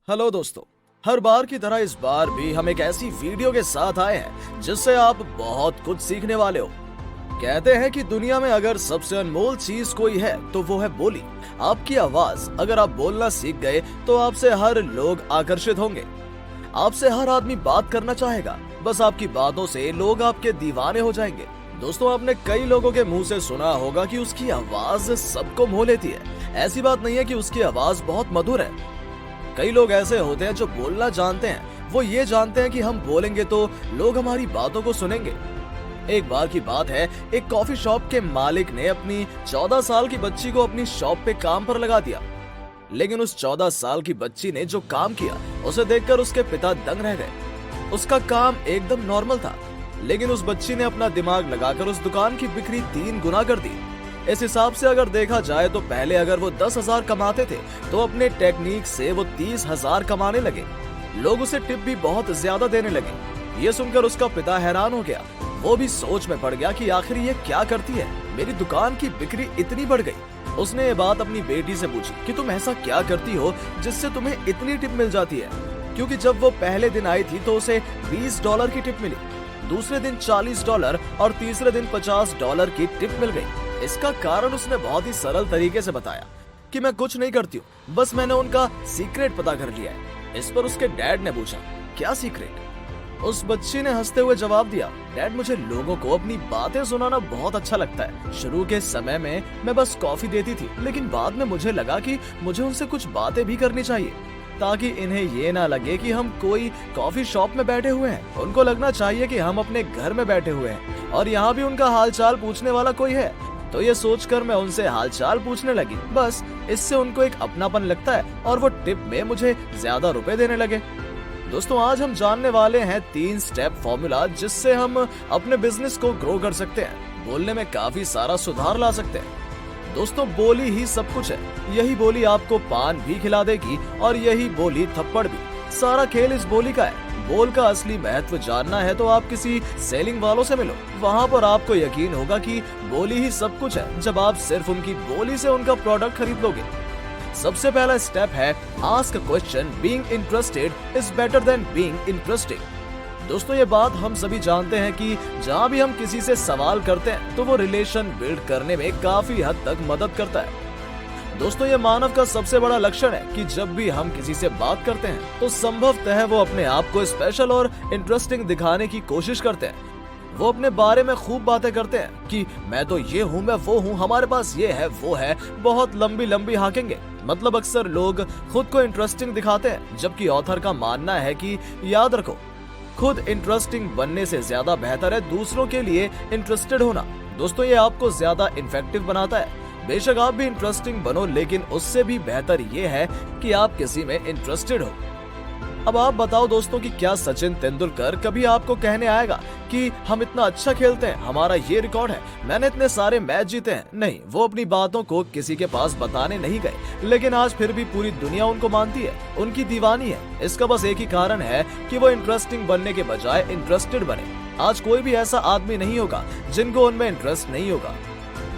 Hello दोस्तों, हर बार की तरह इस बार भी हम एक ऐसी वीडियो के साथ आए हैं जिससे आप बहुत कुछ सीखने वाले हो। कहते हैं कि दुनिया में अगर सबसे अनमोल चीज कोई है तो वो है बोली। आपकी आवाज। अगर आप बोलना सीख गए तो आपसे हर लोग आकर्षित होंगे। आपसे हर आदमी बात करना चाहेगा। बस आपकी बातों से लोग आपके दीवाने हो जाएंगे। दोस्तों, आपने कई लोगों के मुंह से सुना होगा कि उसकी आवाज सबको मोह लेती है। ऐसी बात नहीं है कि उसकी आवाज बहुत मधुर है। कई लोग ऐसे होते हैं जो बोलना जानते हैं। वो ये जानते हैं कि हम बोलेंगे तो लोग हमारी बातों को सुनेंगे। एक बार की बात है, एक कॉफी शॉप के मालिक ने अपनी 14 साल की बच्ची को अपनी शॉप पे काम पर लगा दिया। लेकिन उस 14 साल की बच्ची ने जो काम किया उसे देखकर उसके पिता दंग रह गए। उसका काम एकदम नॉर्मल था, लेकिन उस बच्ची ने अपना दिमाग लगाकर उस दुकान की बिक्री 3 गुना कर दी। इस हिसाब से अगर देखा जाए तो पहले अगर वो 10,000 कमाते थे तो अपने टेक्निक से वो 30,000 कमाने लगे। लोग उसे टिप भी बहुत ज्यादा देने लगे। ये सुनकर उसका पिता हैरान हो गया। वो भी सोच में पड़ गया कि आखिर ये क्या करती है, मेरी दुकान की बिक्री इतनी बढ़ गई। उसने ये बात अपनी बेटी से पूछी कि तुम ऐसा क्या करती हो जिससे तुम्हें इतनी टिप मिल जाती है। क्योंकि जब वो पहले दिन आई थी तो उसे $20 की टिप मिली, दूसरे दिन $40 और तीसरे दिन $50 की टिप मिल गई। इसका कारण उसने बहुत ही सरल तरीके से बताया कि मैं कुछ नहीं करती हूँ, बस मैंने उनका सीक्रेट पता कर लिया है। इस पर उसके डैड ने पूछा, क्या सीक्रेट? उस बच्ची ने हंसते हुए जवाब दिया, डैड, मुझे लोगों को अपनी बातें सुनाना बहुत अच्छा लगता है। शुरू के समय में मैं बस कॉफी देती थी, लेकिन बाद में मुझे लगा कि मुझे उनसे कुछ बातें भी करनी चाहिए ताकि इन्हें ये ना लगे कि हम कोई कॉफी शॉप में बैठे हुए हैं। उनको लगना चाहिए कि हम अपने घर में बैठे हुए हैं और यहाँ भी उनका हालचाल पूछने वाला कोई है। तो ये सोचकर मैं उनसे हालचाल पूछने लगी। बस इससे उनको एक अपनापन लगता है और वो टिप में मुझे ज्यादा रुपए देने लगे। दोस्तों, आज हम जानने वाले हैं 3 स्टेप फॉर्मूला जिससे हम अपने बिजनेस को ग्रो कर सकते हैं, बोलने में काफी सारा सुधार ला सकते हैं। दोस्तों, बोली ही सब कुछ है। यही बोली आपको पान भी खिला देगी और यही बोली थप्पड़ भी। सारा खेल इस बोली का है। बोल का असली महत्व जानना है तो आप किसी सेलिंग वालों से मिलो। वहाँ पर आपको यकीन होगा कि बोली ही सब कुछ है जब आप सिर्फ उनकी बोली से उनका प्रोडक्ट खरीद लोगे। सबसे पहला स्टेप है ask question. Being interested is better than being interesting. दोस्तों, ये बात हम सभी जानते हैं कि जहाँ भी हम किसी से सवाल करते हैं तो वो रिलेशन बिल्ड करने में काफी हद तक मदद करता है। दोस्तों, ये मानव का सबसे बड़ा लक्षण है कि जब भी हम किसी से बात करते हैं तो संभवतः वो अपने आप को स्पेशल और इंटरेस्टिंग दिखाने की कोशिश करते हैं। वो अपने बारे में खूब बातें करते हैं कि मैं तो ये हूँ, मैं वो हूँ, हमारे पास ये है, वो है, बहुत लंबी लंबी हाकेंगे। मतलब अक्सर लोग खुद को इंटरेस्टिंग दिखाते हैं, जबकि ऑथर का मानना है कि याद रखो, खुद इंटरेस्टिंग बनने से ज्यादा बेहतर है दूसरों के लिए इंटरेस्टेड होना। दोस्तों, ये आपको ज्यादा इफेक्टिव बनाता है। बेशक आप भी इंटरेस्टिंग बनो, लेकिन उससे भी बेहतर ये है कि आप किसी में इंटरेस्टेड हो। अब आप बताओ दोस्तों कि क्या सचिन तेंदुलकर कभी आपको कहने आएगा कि हम इतना अच्छा खेलते हैं, हमारा ये रिकॉर्ड है, मैंने इतने सारे मैच जीते हैं? नहीं, वो अपनी बातों को किसी के पास बताने नहीं गए, लेकिन आज फिर भी पूरी दुनिया उनको मानती है, उनकी दीवानी है। इसका बस एक ही कारण है कि वो इंटरेस्टिंग बनने के बजाय इंटरेस्टेड बने। आज कोई भी ऐसा आदमी नहीं होगा जिनको उनमें इंटरेस्ट नहीं होगा।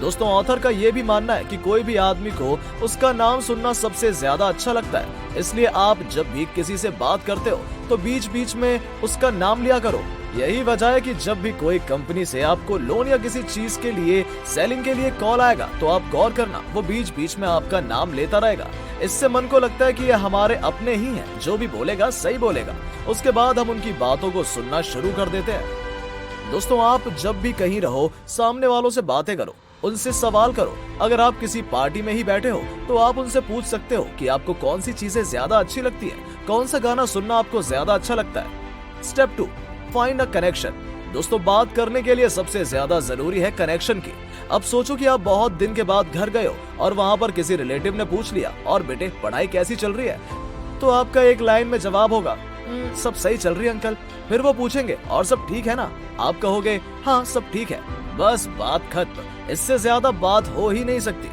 दोस्तों, ऑथर का ये भी मानना है कि कोई भी आदमी को उसका नाम सुनना सबसे ज्यादा अच्छा लगता है। इसलिए आप जब भी किसी से बात करते हो तो बीच बीच में उसका नाम लिया करो। यही वजह है कि जब भी कोई कंपनी से आपको लोन या किसी चीज के लिए सेलिंग के लिए कॉल आएगा तो आप गौर करना, वो बीच बीच में आपका नाम लेता रहेगा। इससे मन को लगता है कि ये हमारे अपने ही हैं, जो भी बोलेगा सही बोलेगा। उसके बाद हम उनकी बातों को सुनना शुरू कर देते हैं। दोस्तों, आप जब भी कहीं रहो, सामने वालों से बातें करो, उनसे सवाल करो। अगर आप किसी पार्टी में ही बैठे हो तो आप उनसे पूछ सकते हो कि आपको कौन सी चीजें ज्यादा अच्छी लगती है, कौन सा गाना सुनना आपको ज्यादा अच्छा लगता है। Step 2, find a connection. दोस्तों, बात करने के लिए सबसे ज्यादा जरूरी है कनेक्शन की। अब सोचो कि आप बहुत दिन के बाद घर गए हो और वहाँ पर किसी रिलेटिव ने पूछ लिया, और बेटे पढ़ाई कैसी चल रही है? तो आपका एक लाइन में जवाब होगा, सब सही चल रही है अंकल। फिर वो पूछेंगे, और सब ठीक है ना? आप कहोगे, हाँ सब ठीक है। बस बात खत्म। इससे ज्यादा बात हो ही नहीं सकती।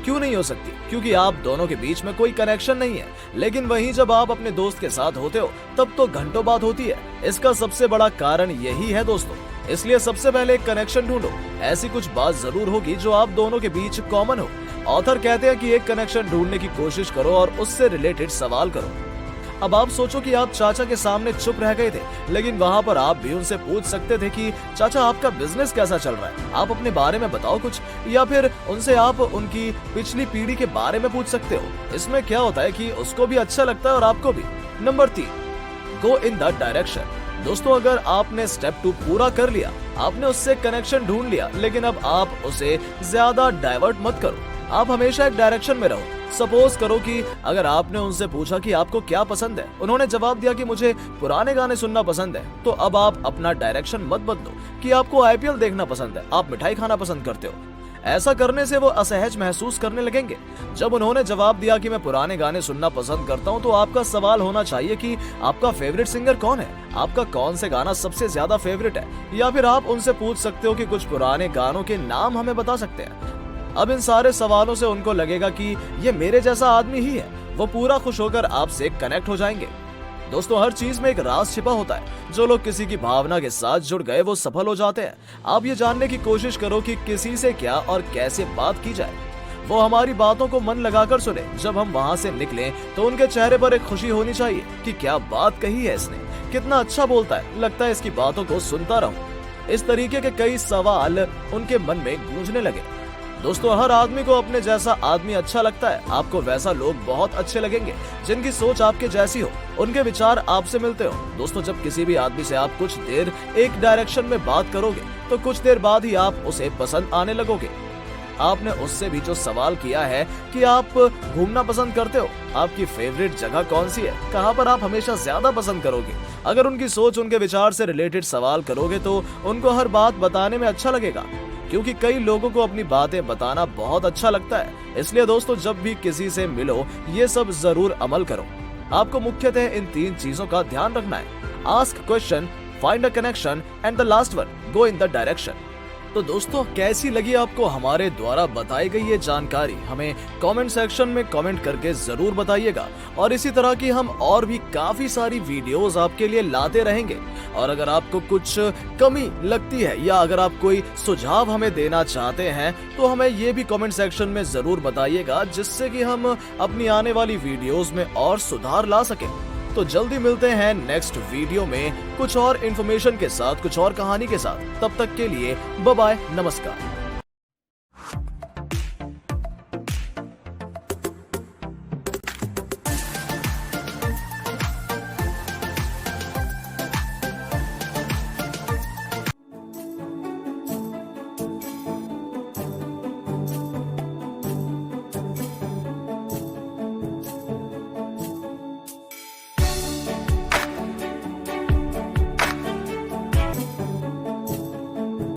क्यों नहीं हो सकती? क्योंकि आप दोनों के बीच में कोई कनेक्शन नहीं है। लेकिन वहीं जब आप अपने दोस्त के साथ होते हो तब तो घंटों बात होती है। इसका सबसे बड़ा कारण यही है दोस्तों। इसलिए सबसे पहले एक कनेक्शन ढूंढो। ऐसी कुछ बात जरूर होगी जो आप दोनों के बीच कॉमन हो। ऑथर कहते हैं कि एक कनेक्शन ढूंढने की कोशिश करो और उससे रिलेटेड सवाल करो। अब आप सोचो कि आप चाचा के सामने चुप रह गए थे, लेकिन वहाँ पर आप भी उनसे पूछ सकते थे कि चाचा आपका बिजनेस कैसा चल रहा है, आप अपने बारे में बताओ कुछ, या फिर उनसे आप उनकी पिछली पीढ़ी के बारे में पूछ सकते हो। इसमें क्या होता है कि उसको भी अच्छा लगता है और आपको भी। Number 3, go in the direction. दोस्तों, अगर आपने स्टेप 2 पूरा कर लिया, आपने उससे कनेक्शन ढूंढ लिया, लेकिन अब आप उसे ज्यादा डाइवर्ट मत करो। आप हमेशा एक डायरेक्शन में रहो। सपोज करो कि अगर आपने उनसे पूछा कि आपको क्या पसंद है, उन्होंने जवाब दिया कि मुझे पुराने गाने सुनना पसंद है, तो अब आप अपना डायरेक्शन मत बदलो कि आपको IPL देखना पसंद है, आप मिठाई खाना पसंद करते हो। ऐसा करने से वो असहज महसूस करने लगेंगे। जब उन्होंने जवाब दिया कि मैं पुराने गाने सुनना पसंद करता हूं, तो आपका सवाल होना चाहिए कि आपका फेवरेट सिंगर कौन है, आपका कौन से गाना सबसे ज्यादा फेवरेट है, या फिर आप उनसे पूछ सकते हो कि कुछ पुराने गानों के नाम हमें बता सकते हैं। अब इन सारे सवालों से उनको लगेगा कि ये मेरे जैसा आदमी ही है, वो पूरा खुश होकर आपसे कनेक्ट हो जाएंगे। दोस्तों, हर चीज में एक राज छिपा होता है। जो लोग किसी की भावना के साथ जुड़ गए वो सफल हो जाते हैं। आप ये जानने की कोशिश करो कि किसी से क्या और कैसे बात की जाए। वो हमारी बातों को मन लगाकर सुने। जब हम वहाँ से निकलें तो उनके चेहरे पर एक खुशी होनी चाहिए कि क्या बात कही है इसने, कितना अच्छा बोलता है, लगता है इसकी बातों को सुनता रहूं। इस तरीके के कई सवाल उनके मन में गूंजने लगे। दोस्तों, हर आदमी को अपने जैसा आदमी अच्छा लगता है। आपको वैसा लोग बहुत अच्छे लगेंगे जिनकी सोच आपके जैसी हो, उनके विचार आपसे मिलते हो। दोस्तों, जब किसी भी आदमी से आप कुछ देर एक डायरेक्शन में बात करोगे तो कुछ देर बाद ही आप उसे पसंद आने लगोगे। आपने उससे भी जो सवाल किया है कि आप घूमना पसंद करते हो, आपकी फेवरेट जगह कौन सी है, कहाँ पर आप हमेशा ज्यादा पसंद करोगे, अगर उनकी सोच उनके विचार से रिलेटेड सवाल करोगे तो उनको हर बात बताने में अच्छा लगेगा, क्योंकि कई लोगों को अपनी बातें बताना बहुत अच्छा लगता है। इसलिए दोस्तों, जब भी किसी से मिलो ये सब जरूर अमल करो। आपको मुख्यतः इन 3 चीजों का ध्यान रखना है: ask question, find a connection and the last one, go in the direction. तो दोस्तों, कैसी लगी आपको हमारे द्वारा बताई गई ये जानकारी? हमें कमेंट सेक्शन में कमेंट करके जरूर बताइएगा, और इसी तरह की हम और भी काफी सारी वीडियोस आपके लिए लाते रहेंगे। और अगर आपको कुछ कमी लगती है या अगर आप कोई सुझाव हमें देना चाहते हैं तो हमें ये भी कमेंट सेक्शन में जरूर बताइएगा, जिससे कि हम अपनी आने वाली वीडियोस में और सुधार ला सकें। तो जल्दी मिलते हैं नेक्स्ट वीडियो में कुछ और इन्फॉर्मेशन के साथ, कुछ और कहानी के साथ। तब तक के लिए बाय बाय, नमस्कार।